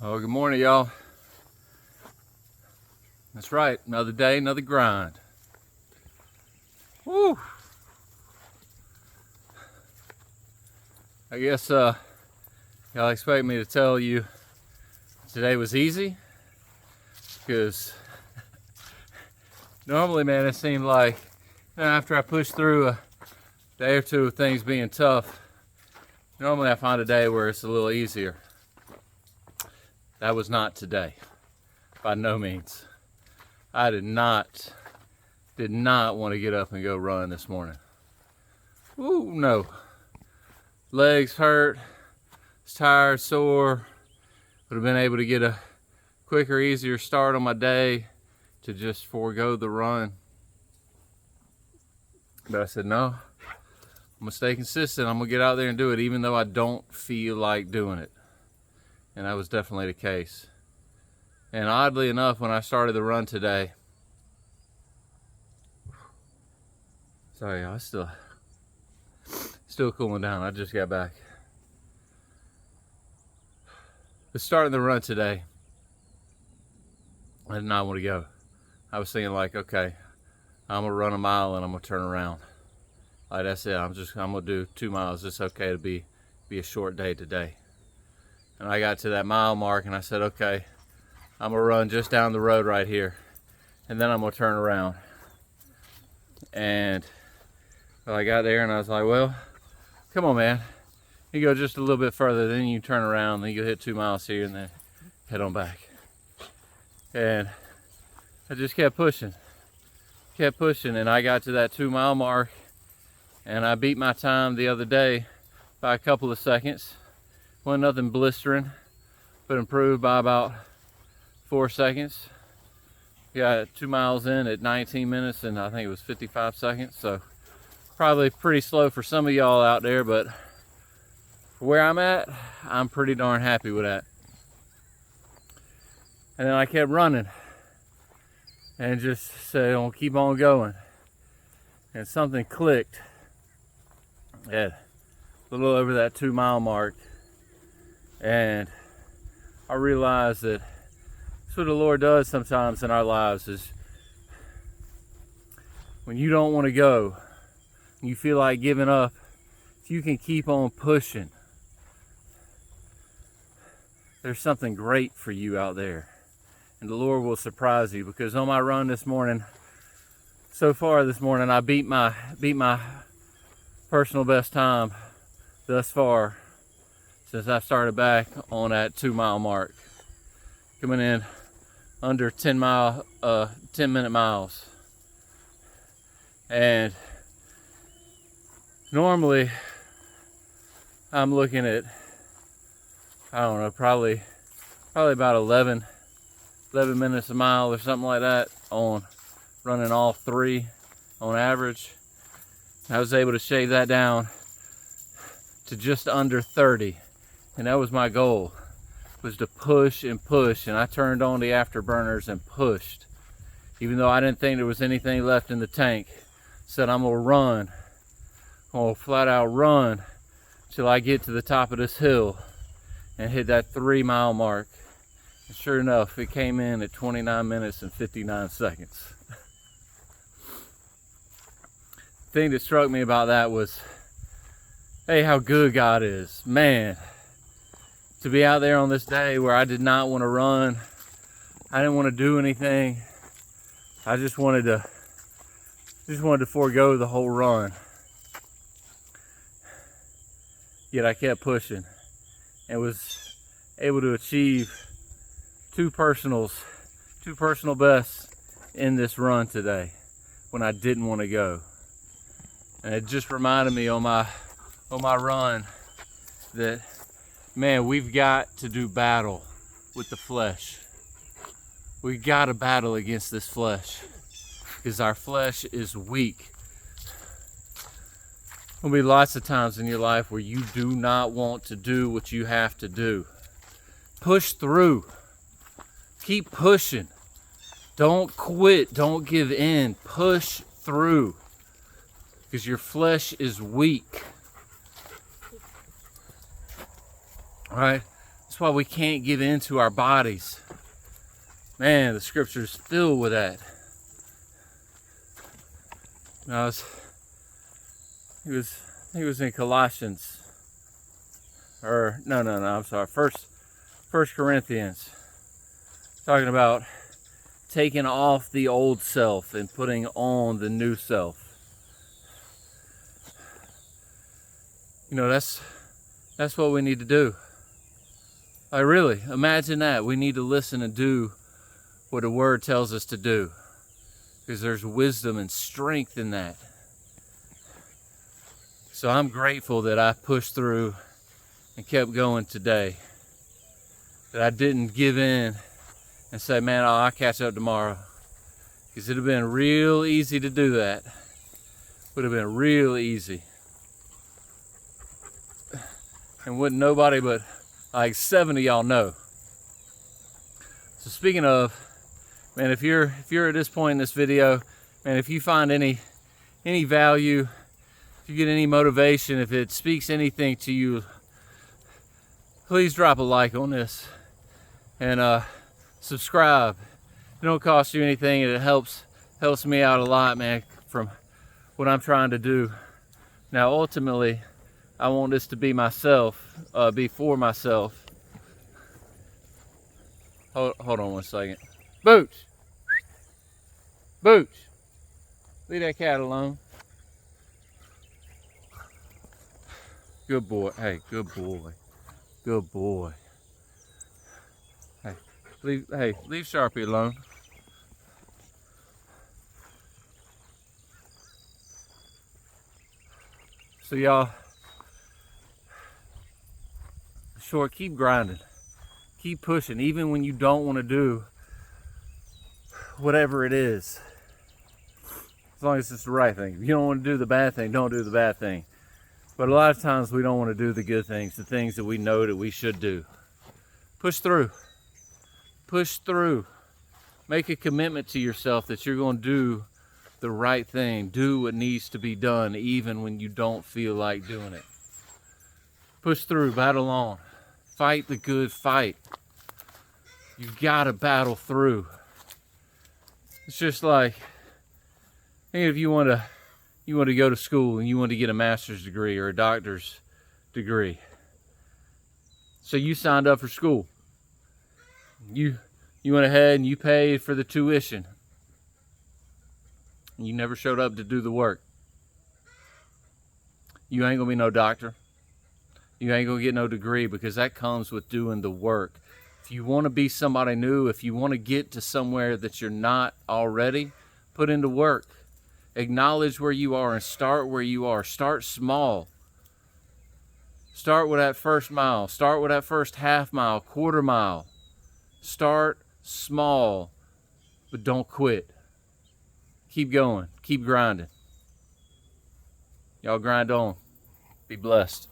Oh, good morning, y'all. That's right, another day, another grind. Woo! I guess y'all expect me to tell you today was easy, because normally, man, it seemed like after I push through a day or two of things being tough, normally I find a day where it's a little easier. That was not today, by no means. I did not want to get up and go run this morning. Ooh, no. Legs hurt, was tired, sore. Would have been able to get a quicker, easier start on my day to just forego the run. But I said, no, I'm gonna stay consistent. I'm gonna get out there and do it even though I don't feel like doing it. And that was definitely the case. And oddly enough, when I started the run today, sorry, I was still cooling down. I just got back. But starting the run today, I did not want to go. I was thinking like, okay, I'm gonna run a mile and I'm gonna turn around. Like that's it. I'm gonna do 2 miles. It's okay to be a short day today. And I got to that mile mark and I said, okay, I'm gonna run just down the road right here, and then I'm gonna turn around. And I got there and I was like, well, come on, man. You go just a little bit further, then you turn around, then you hit 2 miles here and then head on back. And I just kept pushing, and I got to that 2 mile mark and I beat my time the other day by a couple of seconds. Wasn't nothing blistering, but improved by about 4 seconds. Got 2 miles in at 19 minutes and I think it was 55 seconds. So probably pretty slow for some of y'all out there, but for where I'm at, I'm pretty darn happy with that. And then I kept running and just said, I'm gonna keep on going. And something clicked at a little over that 2 mile mark. And I realized that that's what the Lord does sometimes in our lives, is when you don't want to go, you feel like giving up, if you can keep on pushing, there's something great for you out there. And the Lord will surprise you, because on my run this morning, so far this morning, I beat my personal best time thus far since I started back on that 2 mile mark. Coming in under 10 minute miles. And normally I'm looking at, I don't know, probably about 11 minutes a mile or something like that on running all 3 on average. I was able to shave that down to just under 30. And that was my goal, was to push and push. And I turned on the afterburners and pushed. Even though I didn't think there was anything left in the tank. Said I'm gonna run. I'm gonna flat out run till I get to the top of this hill and hit that 3 mile mark. And sure enough, it came in at 29 minutes and 59 seconds. The thing that struck me about that was, hey, how good God is. Man, to be out there on this day where I did not want to run, I didn't want to do anything. I just wanted to forego the whole run. Yet I kept pushing and was able to achieve two personal bests in this run today when I didn't want to go. And it just reminded me on my run that, man, we've got to do battle with the flesh. We've got to battle against this flesh, because our flesh is weak. There'll be lots of times in your life where you do not want to do what you have to do. Push through. Keep pushing. Don't quit. Don't give in. Push through, because your flesh is weak. All right? That's why we can't give in to our bodies. Man, the scripture's filled with that. No, he was in Colossians. Or no, I'm sorry. First Corinthians. Talking about taking off the old self and putting on the new self. You know, that's what we need to do. Like, really, imagine that. We need to listen and do what the Word tells us to do, because there's wisdom and strength in that. So I'm grateful that I pushed through and kept going today. That I didn't give in and say, man, I'll catch up tomorrow. Because it would have been real easy to do that. Would have been real easy. And wouldn't nobody but like 7 of y'all know. So speaking of, man, if you're at this point in this video, man, if you find any value, if you get any motivation, if it speaks anything to you, please drop a like on this and subscribe. It don't cost you anything, and it helps me out a lot, man, from what I'm trying to do. Now, ultimately, I want this to be myself, be for myself. Hold on 1 second. Booch! Booch! Leave that cat alone. Good boy. Hey, good boy. Good boy. Hey, leave Sharpie alone. So y'all, short, keep grinding. Keep pushing, even when you don't want to do whatever it is. As long as it's the right thing. If you don't want to do the bad thing, don't do the bad thing. But a lot of times we don't want to do the good things, the things that we know that we should do. Push through. Push through. Make a commitment to yourself that you're going to do the right thing. Do what needs to be done, even when you don't feel like doing it. Push through. Battle on. Fight the good fight. You got to battle through. It's just like, think if you want to go to school and you want to get a master's degree or a doctor's degree. So you signed up for school. You went ahead and you paid for the tuition. You never showed up to do the work. You ain't gonna be no doctor. You ain't gonna get no degree, because that comes with doing the work. If you want to be somebody new, if you want to get to somewhere that you're not already, put into work. Acknowledge where you are and start where you are. Start small. Start with that first mile. Start with that first half mile, quarter mile. Start small, but don't quit. Keep going. Keep grinding. Y'all grind on. Be blessed.